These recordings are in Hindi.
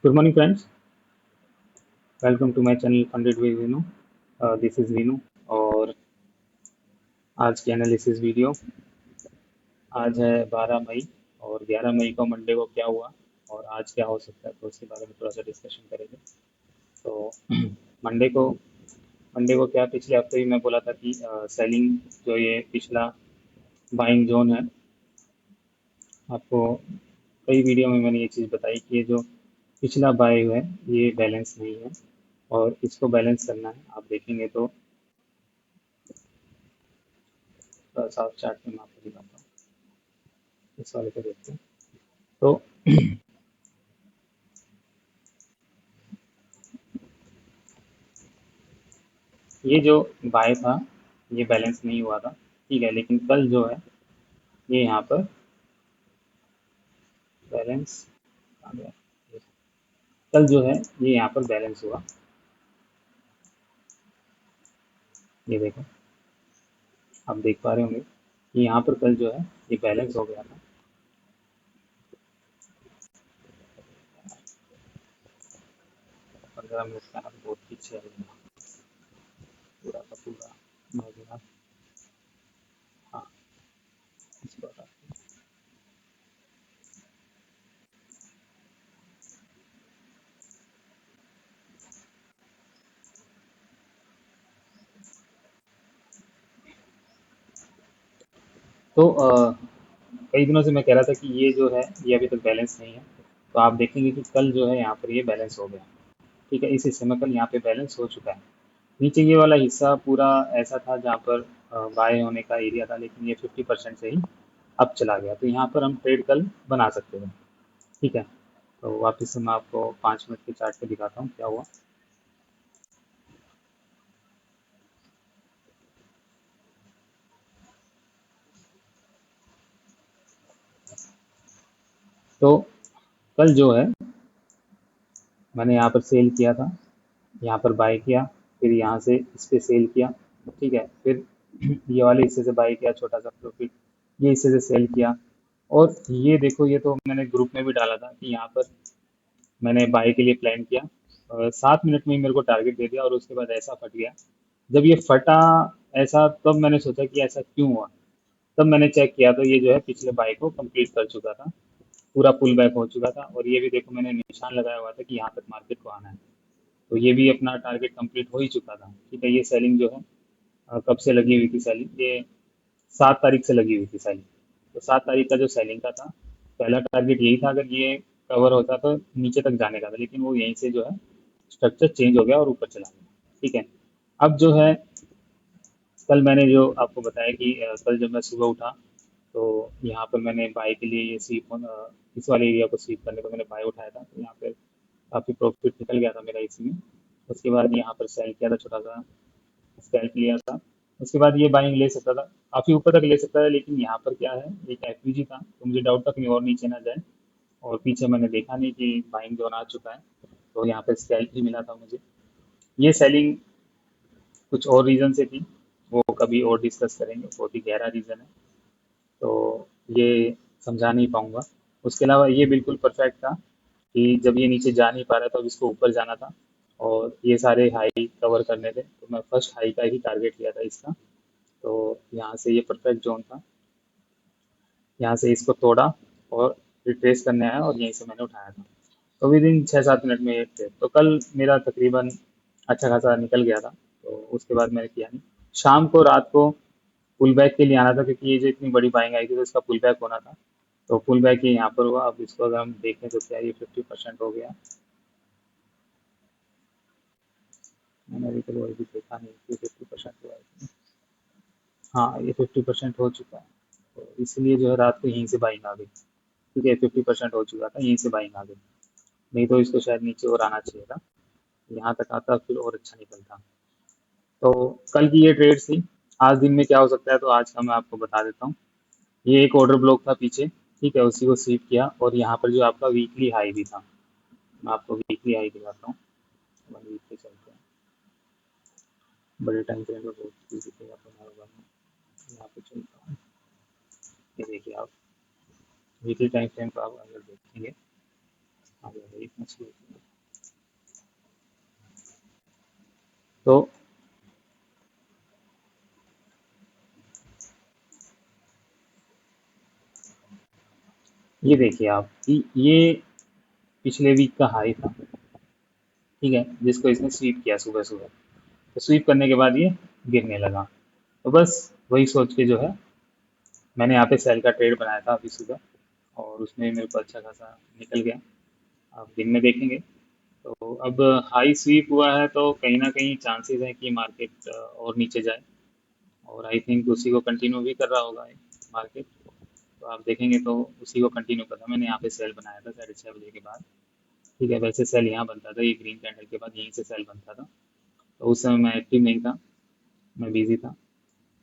Good morning, friends. Welcome to my channel Funded with Vinu. This is Vinu और आज की एनालिसिस वीडियो। आज है 12 मई और 11 मई को मंडे को क्या हुआ और आज क्या हो सकता है, तो उसके बारे में थोड़ा सा डिस्कशन करेंगे। तो मंडे को मंडे को क्या, पिछले हफ्ते भी मैं बोला था कि सेलिंग जो ये पिछला बाइंग जोन है, आपको कई वीडियो में मैंने ये चीज़ बताई कि ये जो पिछला बाय है ये बैलेंस नहीं है और इसको बैलेंस करना है। आप देखेंगे तो साफ चार्ट में मैं आपको दिखाता हूँ। इस वाले को देखते हैं तो ये जो बाय था ये बैलेंस नहीं हुआ था, ठीक है, लेकिन कल जो है ये यहाँ पर बैलेंस आ गया। कल जो है ये यहाँ पर बैलेंस हुआ, ये देखो, आप देख पा रहे होंगे कि यहाँ पर कल जो है ये बैलेंस हो गया था। 15 मिनट का आप बहुत पीछे है पूरा का पूरा। मैं भी हाँ, इसको हटा दें। तो कई दिनों से मैं कह रहा था कि ये जो है ये अभी तक बैलेंस नहीं है। तो आप देखेंगे कि कल जो है यहाँ पर ये बैलेंस हो गया, ठीक है। इस हिस्से में कल यहाँ पे बैलेंस हो चुका है। नीचे ये वाला हिस्सा पूरा ऐसा था जहाँ पर बाय होने का एरिया था, लेकिन ये 50% से ही अब चला गया, तो यहाँ पर हम ट्रेड कल बना सकते हैं, ठीक है। तो वापस से मैं आपको 5 मिनट के चार्ट पे दिखाता हूँ क्या हुआ। तो कल जो है मैंने यहाँ पर सेल किया था, यहाँ पर बाय किया, फिर यहाँ से इस पे सेल किया, ठीक है, फिर ये वाले हिस्से से बाय किया, छोटा सा प्रॉफिट, ये हिस्से से सेल किया। और ये देखो, ये तो मैंने ग्रुप में भी डाला था कि यहाँ पर मैंने बाय के लिए प्लान किया और 7 मिनट में ही मेरे को टारगेट दे दिया और उसके बाद ऐसा फट गया। जब ये फटा ऐसा, तब मैंने सोचा कि ऐसा क्यों हुआ। तब मैंने चेक किया तो ये जो है पिछले बाय को कंप्लीट कर चुका था, पूरा पुल बैक हो चुका था। और ये भी देखो मैंने निशान लगाया हुआ था कि यहाँ तक मार्केट को आना है, तो ये भी अपना टारगेट कंप्लीट हो ही चुका था, ठीक है। ये सेलिंग जो है कब से लगी हुई थी सेलिंग, ये 7 तारीख से लगी हुई थी सेलिंग। तो 7 तारीख का जो सेलिंग का था, पहला टारगेट यही था, अगर ये कवर होता तो नीचे तक जाने का था, लेकिन वो यहीं से जो है स्ट्रक्चर चेंज हो गया और ऊपर चला गया, ठीक है। अब जो है कल मैंने जो आपको बताया कि कल जब मैं सुबह उठा तो यहाँ पर मैंने बाई के लिए ये स्वीप, इस वाले एरिया को स्वीप करने को मैंने बाई उठाया था, तो यहाँ पे काफ़ी प्रॉफिट निकल गया था मेरा इसमें। उसके बाद यहाँ पर सेल किया था, छोटा सा स्कैल्प लिया था। उसके बाद ये बाइंग ले सकता था, काफ़ी ऊपर तक ले सकता था, लेकिन यहाँ पर क्या है, एक एफवीजी था, तो मुझे डाउट था कहीं और नीचे ना जाए। और पीछे मैंने देखा नहीं कि बाइंग जोन आ चुका है, तो यहाँ पे स्कैल्प ही मिला था मुझे। ये सेलिंग कुछ और रीज़न से थी, वो कभी और डिस्कस करेंगे, बहुत ही गहरा रीज़न है, तो ये समझा नहीं पाऊंगा। उसके अलावा ये बिल्कुल परफेक्ट था कि जब ये नीचे जा नहीं पा रहा था, अब इसको ऊपर जाना था और ये सारे हाई कवर करने थे, तो मैं फर्स्ट हाई का ही टारगेट लिया था इसका। तो यहाँ से ये परफेक्ट जोन था, यहाँ से इसको तोड़ा और रिट्रेस करने आया और यहीं से मैंने उठाया था। तो विद इन 6-7 मिनट में ये थे, तो कल मेरा तकरीबन अच्छा खासा निकल गया था। तो उसके बाद मैंने किया नहीं, शाम को रात को पुल बैक के लिए आना था, क्योंकि ये जो इतनी बड़ी बाइंग आई थी तो इसका पुल बैक होना था। तो पुल बैक ही यहाँ पर हुआ। अब इसको अगर हम देखें तो क्या ये 50% हो गया। मैंने अभी तक वही भी देखा नहीं कि 50% हुआ है। हाँ, ये 50% हो चुका है, तो इसलिए जो है रात को यहीं से बाइंग आ गई, ठीक है। 50% हो चुका था, यहीं से बाइंग आ गई, नहीं तो इसको शायद नीचे और आना चाहिए था, यहाँ तक आता फिर और अच्छा निकलता। तो कल की ये ट्रेड थी। आज दिन में क्या हो सकता है, तो आज का मैं आपको बता देता हूँ। ये एक ऑर्डर ब्लॉक था पीछे, ठीक है, उसी को स्वीप किया और यहाँ पर जो आपका वीकली हाई भी था, मैं आपको वीकली हाई दिखाता हूँ। 1 वीक पे चलते हैं, बड़े टाइम फ्रेम में बहुत चीज़ दिखेगा तो मैं यहाँ पे चलता हूँ। ये देखिए आप, वीकली टाइम फ्रेम को आप अगर देखेंगे आ जाएगा एक मछली। तो ये देखिए आप ये पिछले वीक का हाई था, ठीक है, जिसको इसने स्वीप किया सुबह सुबह। तो स्वीप करने के बाद ये गिरने लगा। तो बस वही सोच के जो है मैंने यहाँ पे सेल का ट्रेड बनाया था अभी सुबह, और उसमें मेरे को अच्छा खासा निकल गया। अब दिन में देखेंगे। तो अब हाई स्वीप हुआ है तो कहीं ना कहीं चांसेस है कि मार्केट और नीचे जाए, और आई थिंक उसी को कंटिन्यू भी कर रहा होगा मार्केट। तो आप देखेंगे तो उसी को कंटिन्यू कर रहा है। मैंने यहाँ पे सेल बनाया था 6:30 बजे के बाद, ठीक है। वैसे सेल यहाँ बनता था, ये ग्रीन कैंडल के बाद यहीं से सेल बनता था। तो उस समय मैं एक्टिव नहीं था, मैं बिजी था।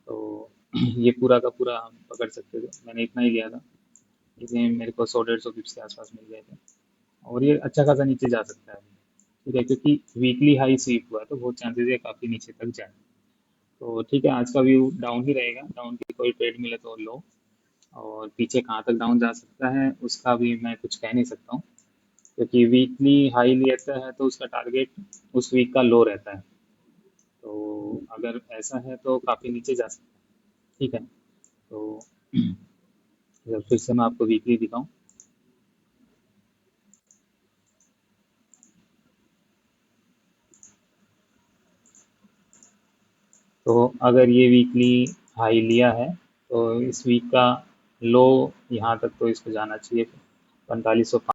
तो ये पूरा का पूरा हम पकड़ सकते थे, मैंने इतना ही लिया था। इसमें मेरे को 100-150 के आसपास मिल गए थे, और ये अच्छा खासा नीचे जा सकता है, ठीक है, क्योंकि वीकली हाई स्वीप हुआ है तो बहुत चांसेस है काफ़ी नीचे तक जाए। तो ठीक है, आज का व्यू डाउन ही रहेगा, डाउन की कोई ट्रेड मिले तो लो। और पीछे कहाँ तक डाउन जा सकता है उसका भी मैं कुछ कह नहीं सकता हूँ, क्योंकि वीकली हाई लेता है तो उसका टारगेट उस वीक का लो रहता है। तो अगर ऐसा है तो काफ़ी नीचे जा सकता है, ठीक है। तो अगर फिर से मैं आपको वीकली दिखाऊं, तो अगर ये वीकली हाई लिया है तो इस वीक का लो यहाँ तक तो इसको जाना चाहिए, 4500